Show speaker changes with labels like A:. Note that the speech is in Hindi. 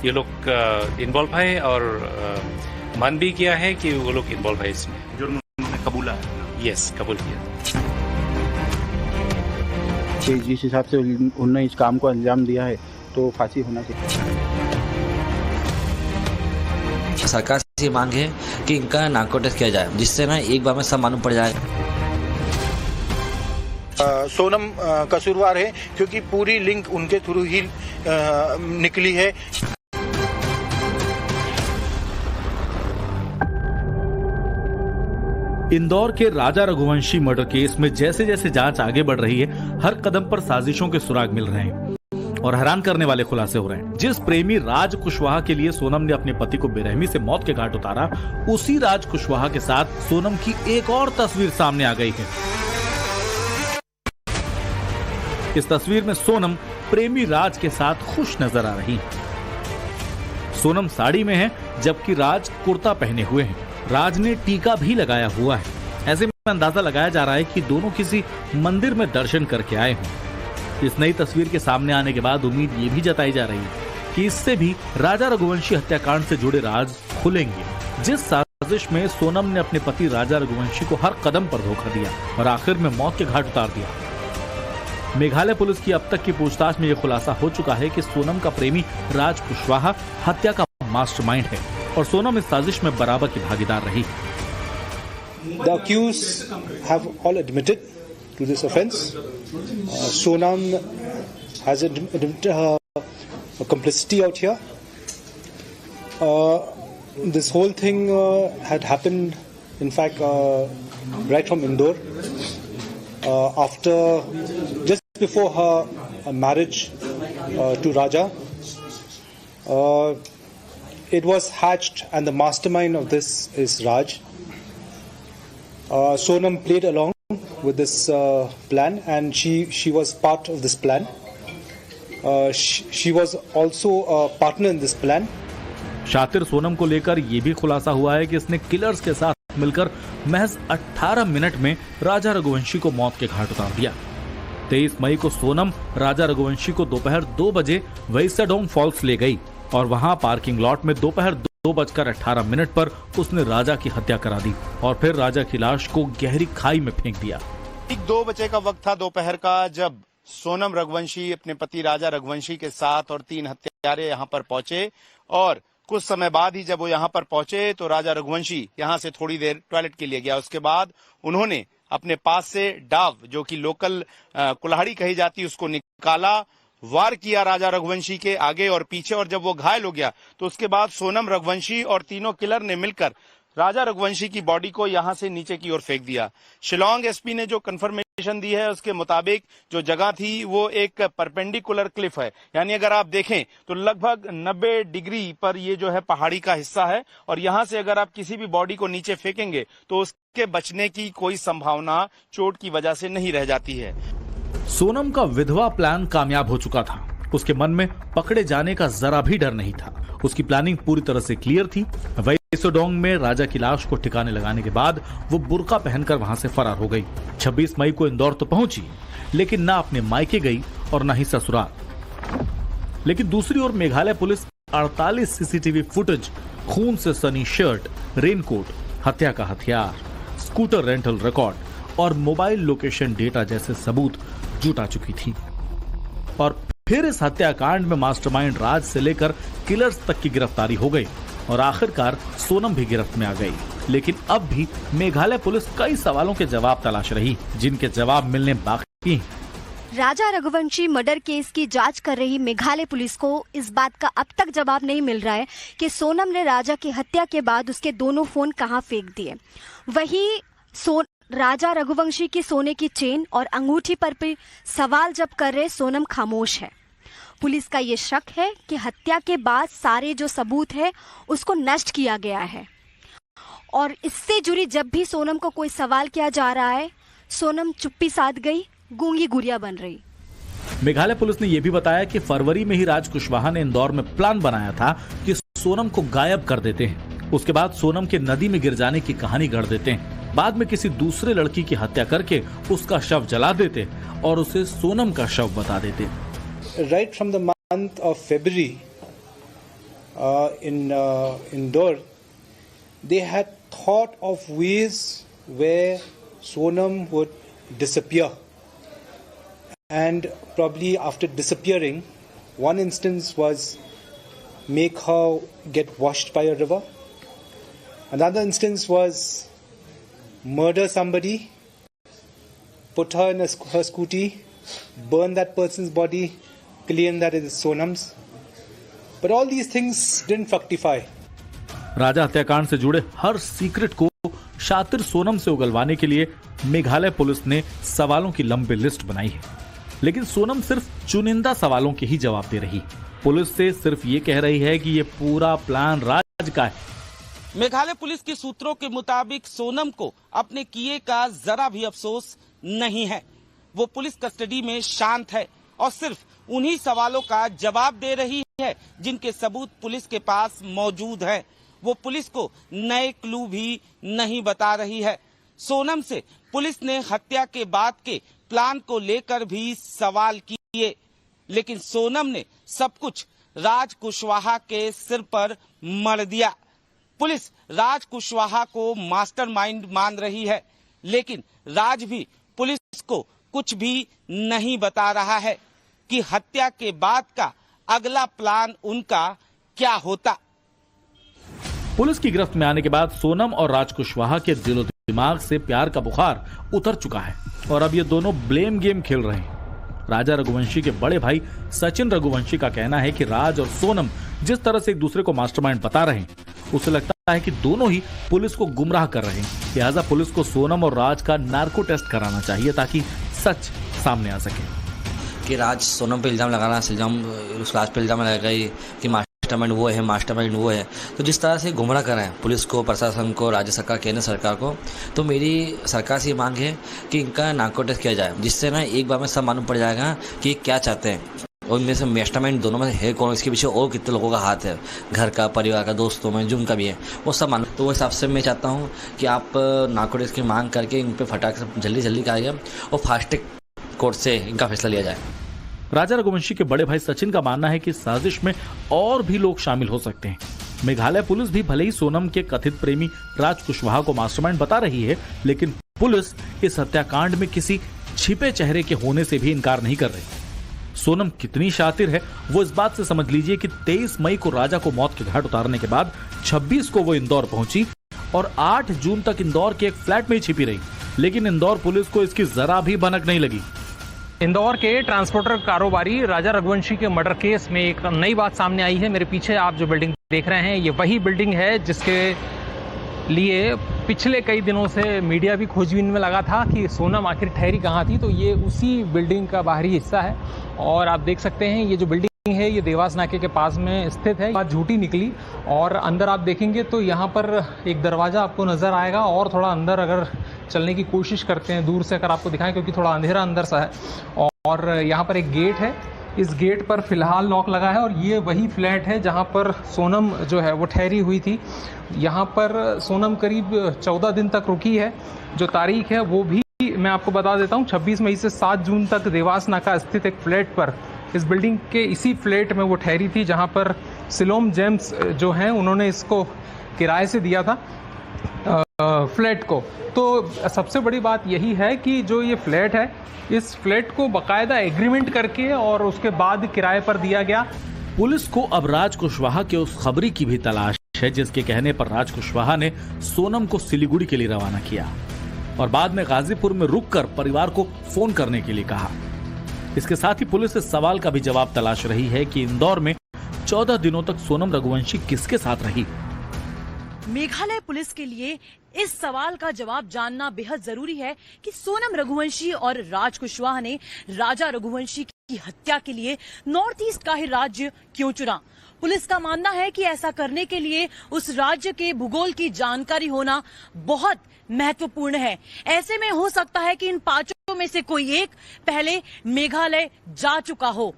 A: ये लोग इन्वॉल्व है और मान भी किया है कि वो लोग इन्वॉल्व है इसमें।
B: जुर्म उन्होंने कबूला है?
A: यस, कबूल किया।
C: जिस हिसाब से उन्होंने इस काम को अंजाम दिया है तो फांसी होना चाहिए।
D: सरकार से ये मांग है कि इनका नार्को टेस्ट किया जाए, जिससे ना एक बार में सब मालूम पड़ जाए।
E: सोनम कसूरवार है क्योंकि पूरी लिंक उनके थ्रू ही निकली है।
F: इंदौर के राजा रघुवंशी मर्डर केस में जैसे जैसे जांच आगे बढ़ रही है, हर कदम पर साजिशों के सुराग मिल रहे हैं और हैरान करने वाले खुलासे हो रहे हैं। जिस प्रेमी राज कुशवाहा के लिए सोनम ने अपने पति को बेरहमी से मौत के घाट उतारा, उसी राज कुशवाहा के साथ सोनम की एक और तस्वीर सामने आ गई है। इस तस्वीर में सोनम प्रेमी राज के साथ खुश नजर आ रही है। सोनम साड़ी में है जबकि राज कुर्ता पहने हुए हैं। राज ने टीका भी लगाया हुआ है। ऐसे में अंदाजा लगाया जा रहा है कि दोनों किसी मंदिर में दर्शन करके आए हों। इस नई तस्वीर के सामने आने के बाद उम्मीद ये भी जताई जा रही है कि इससे भी राजा रघुवंशी हत्याकांड से जुड़े राज खुलेंगे। जिस साजिश में सोनम ने अपने पति राजा रघुवंशी को हर कदम पर धोखा दिया और आखिर में मौत के घाट उतार दिया। मेघालय पुलिस की अब तक की पूछताछ में यह खुलासा हो चुका है कि सोनम का प्रेमी राज कुशवाहा हत्या का मास्टरमाइंड है और सोनम इस साजिश में बराबर की भागीदार रही।
E: The accused have all admitted to this offence. Sonam has admitted her complicity out here. This whole thing had happened, in fact, right from Indore. After, just before her marriage to Raja, it was hatched, and the mastermind of this is Raj. Sonam played along with this plan, and she was part of this plan. She was also a partner in this plan.
F: शातिर सोनम को लेकर यह भी खुलासा हुआ है कि इसने किलर्स के साथ मिलकर महज 18 मिनट में राजा रघुवंशी को मौत के घाट उतार दिया। 23 मई को सोनम राजा रघुवंशी को दोपहर 2 बजे वैसाडोंग फॉल्स ले गई और वहां पार्किंग लॉट में दोपहर 2:18 पर उसने राजा की हत्या करा दी और फिर राजा की लाश को गहरी खाई में फेंक दिया।
G: ठीक 2 बजे का वक्त था दोपहर का, जब सोनम रघुवंशी अपने पति राजा रघुवंशी के साथ और 3 हत्यारे यहां पर पहुंचे। और कुछ समय बाद ही जब वो यहाँ पर पहुंचे तो राजा रघुवंशी यहाँ से थोड़ी देर टॉयलेट के लिए गया। उसके बाद उन्होंने अपने पास से डाव, जो कि लोकल कुल्हाड़ी कही जाती है, उसको निकाला, वार किया राजा रघुवंशी के आगे और पीछे। और जब वो घायल हो गया तो उसके बाद सोनम रघुवंशी और तीनों किलर ने मिलकर राजा रघुवंशी की बॉडी को यहां से नीचे की ओर फेंक दिया। शिलांग एसपी ने जो कंफर्मेशन दी है उसके मुताबिक जो जगह थी वो एक परपेंडिकुलर क्लिफ है, यानी अगर आप देखें तो लगभग 90 डिग्री पर ये जो है पहाड़ी का हिस्सा है और यहां से अगर आप किसी भी बॉडी को नीचे फेंकेंगे तो उसके बचने की कोई संभावना चोट की वजह से नहीं रह जाती है।
F: सोनम का विधवा प्लान कामयाब हो चुका था। उसके मन में पकड़े जाने का जरा भी डर नहीं था। उसकी प्लानिंग पूरी तरह से क्लियर थी। वैसाडोंग में राजा की लाश को ठिकाने लगाने के बाद वो बुर्का पहनकर वहां से फरार हो गई। 26 मई को इंदौर तो पहुंची, लेकिन ना अपने मायके गई और ना ही ससुराल। लेकिन दूसरी ओर मेघालय पुलिस 48 सीसीटीवी फुटेज, खून से सनी शर्ट, रेनकोट, हत्या का हथियार, स्कूटर रेंटल रिकॉर्ड और मोबाइल लोकेशन डेटा जैसे सबूत जुटा चुकी थी। और फिर इस हत्याकांड में मास्टरमाइंड राज से लेकर किलर्स तक की गिरफ्तारी हो गई और आखिरकार सोनम भी गिरफ्त में आ गई। लेकिन अब भी मेघालय पुलिस कई सवालों के जवाब तलाश रही, जिनके जवाब मिलने बाकी हैं।
H: राजा रघुवंशी मर्डर केस की जांच कर रही मेघालय पुलिस को इस बात का अब तक जवाब नहीं मिल रहा है कि सोनम ने राजा की हत्या के बाद उसके दोनों फोन कहां फेंक दिए। वहीं राजा रघुवंशी की सोने की चेन और अंगूठी पर भी सवाल जब कर रहे सोनम खामोश है। पुलिस का ये शक है कि हत्या के बाद सारे जो सबूत है उसको नष्ट किया गया है और इससे जुड़ी जब भी सोनम को कोई सवाल किया जा रहा है, सोनम चुप्पी साध गई, गूंगी गुड़िया बन रही।
F: मेघालय पुलिस ने यह भी बताया कि फरवरी में ही राज कुशवाहा ने इंदौर में प्लान बनाया था कि सोनम को गायब कर देते हैं। उसके बाद सोनम के नदी में गिर जाने की कहानी गढ़ देते हैं। बाद में किसी दूसरे लड़की की हत्या करके उसका शव जला देते और उसे सोनम का शव बता देते।
E: Right from the month of February, in Indore, they had thought of ways where Sonam would disappear. And probably after disappearing, one instance was make her get washed by a river. Another instance was murder somebody, put her in her scooty, burn that person's body, claim that it is Sonam's. But all these things didn't fructify.
F: राजा हत्याकांड से जुड़े हर सीक्रेट को शातिर सोनम से उगलवाने के लिए मेघालय पुलिस ने सवालों की लंबी लिस्ट बनाई है, लेकिन सोनम सिर्फ चुनिंदा सवालों के ही जवाब दे रही। पुलिस से सिर्फ ये कह रही है कि ये पूरा प्लान राज का है।
I: मेघालय पुलिस के सूत्रों के मुताबिक सोनम को अपने किए का जरा भी अफसोस नहीं है। वो पुलिस कस्टडी में शांत है और सिर्फ उन्हीं सवालों का जवाब दे रही है जिनके सबूत पुलिस के पास मौजूद हैं। वो पुलिस को नए क्लू भी नहीं बता रही है। सोनम से पुलिस ने हत्या के बाद के प्लान को लेकर भी सवाल किए, लेकिन सोनम ने सब कुछ राज कुशवाहा के सिर पर मढ़ दिया। पुलिस राज कुशवाहा को मास्टरमाइंड मान रही है, लेकिन राज भी पुलिस को कुछ भी नहीं बता रहा है कि हत्या के बाद का अगला प्लान उनका क्या होता।
F: पुलिस की गिरफ्त में आने के बाद सोनम और राज कुशवाहा के दिलो दिमाग से प्यार का बुखार उतर चुका है और अब ये दोनों ब्लेम गेम खेल रहे हैं। राजा रघुवंशी के बड़े भाई सचिन रघुवंशी का कहना है कि राज और सोनम जिस तरह से एक दूसरे को मास्टरमाइंड बता रहे हैं, उसे लगता है कि दोनों ही पुलिस को गुमराह कर रहे हैं। लिहाजा पुलिस को सोनम और राज का नार्को टेस्ट कराना चाहिए ताकि सच सामने आ सके।
D: कि राज सोनम पे इल्ज़ाम लगाना, उस राज पे इल्ज़ाम लगाएगा कि मास्टरमाइंड वो है, तो जिस तरह से गुमराह कर रहे हैं पुलिस को, प्रशासन को, राज्य सरकार, केंद्र सरकार को, तो मेरी सरकार से ये मांग है कि इनका नार्को टेस्ट किया जाए, जिससे ना एक बार में सब मालूम पड़ जाएगा कि क्या चाहते हैं और इनमें से मास्टरमाइंड दोनों में है कौन, इसके पीछे और कितने लोगों का हाथ है, घर का, परिवार का, दोस्तों में, जो उनका भी है, वो सब मालूम। तो वो हिसाब से मैं चाहता हूँ कि आप नार्को टेस्ट की मांग करके इन पर फटाक से जल्दी कहा जाए और फास्ट ट्रैक कोर्ट से इनका फैसला लिया जाए।
F: राजा रघुवंशी के बड़े भाई सचिन का मानना है कि साजिश में और भी लोग शामिल हो सकते हैं। मेघालय पुलिस भी भले ही सोनम के कथित प्रेमी राज कुशवाहा को मास्टरमाइंड बता रही है, लेकिन पुलिस इस हत्याकांड में किसी छिपे चेहरे के होने से भी इनकार नहीं कर रही। सोनम कितनी शातिर है वो इस बात से समझ लीजिए कि 23 मई को राजा को मौत के घाट उतारने के बाद 26 को वो इंदौर पहुंची और 8 जून तक इंदौर के एक फ्लैट में ही छिपी रही, लेकिन इंदौर पुलिस को इसकी जरा भी भनक नहीं लगी।
J: इंदौर के ट्रांसपोर्टर कारोबारी राजा रघुवंशी के मर्डर केस में एक नई बात सामने आई है। मेरे पीछे आप जो बिल्डिंग देख रहे हैं, ये वही बिल्डिंग है जिसके लिए पिछले कई दिनों से मीडिया भी खोजबीन में लगा था कि सोनम आखिर ठहरी कहाँ थी। तो ये उसी बिल्डिंग का बाहरी हिस्सा है और आप देख सकते हैं ये जो बिल्डिंग है ये देवास नाके के पास में स्थित है। बात झूठी निकली और अंदर आप देखेंगे तो यहाँ पर एक दरवाज़ा आपको नज़र आएगा और थोड़ा अंदर अगर चलने की कोशिश करते हैं दूर से अगर आपको दिखाएं, क्योंकि थोड़ा अंधेरा अंदर सा है, और यहाँ पर एक गेट है। इस गेट पर फिलहाल लॉक लगा है और ये वही फ्लैट है जहाँ पर सोनम जो है वो ठहरी हुई थी। यहाँ पर सोनम करीब 14 दिन तक रुकी है। जो तारीख है वो भी मैं आपको बता देता हूँ, 26 मई से 7 जून तक देवास नाका स्थित एक फ्लैट पर, इस बिल्डिंग के इसी फ्लैट में वो ठहरी थी, जहाँ पर सिलोम जेम्स जो हैं उन्होंने इसको किराए से दिया था फ्लैट को। तो सबसे बड़ी बात यही है कि जो ये फ्लैट है, इस फ्लैट को बाकायदा एग्रीमेंट करके और उसके बाद किराए पर दिया गया।
F: पुलिस को अब राज कुशवाहा के उस खबरी की भी तलाश है जिसके कहने पर राज कुशवाहा ने सोनम को सिलीगुड़ी के लिए रवाना किया और बाद में गाजीपुर में रुककर परिवार को फोन करने के लिए कहा। इसके साथ ही पुलिस इस सवाल का भी जवाब तलाश रही है कि इंदौर में 14 दिनों तक सोनम रघुवंशी किसके साथ रही।
K: मेघालय पुलिस के लिए इस सवाल का जवाब जानना बेहद जरूरी है कि सोनम रघुवंशी और राज कुशवाहा ने राजा रघुवंशी की हत्या के लिए नॉर्थ ईस्ट का ही राज्य क्यों चुना। पुलिस का मानना है कि ऐसा करने के लिए उस राज्य के भूगोल की जानकारी होना बहुत महत्वपूर्ण है। ऐसे में हो सकता है कि इन पांचों में से कोई एक पहले मेघालय जा चुका हो।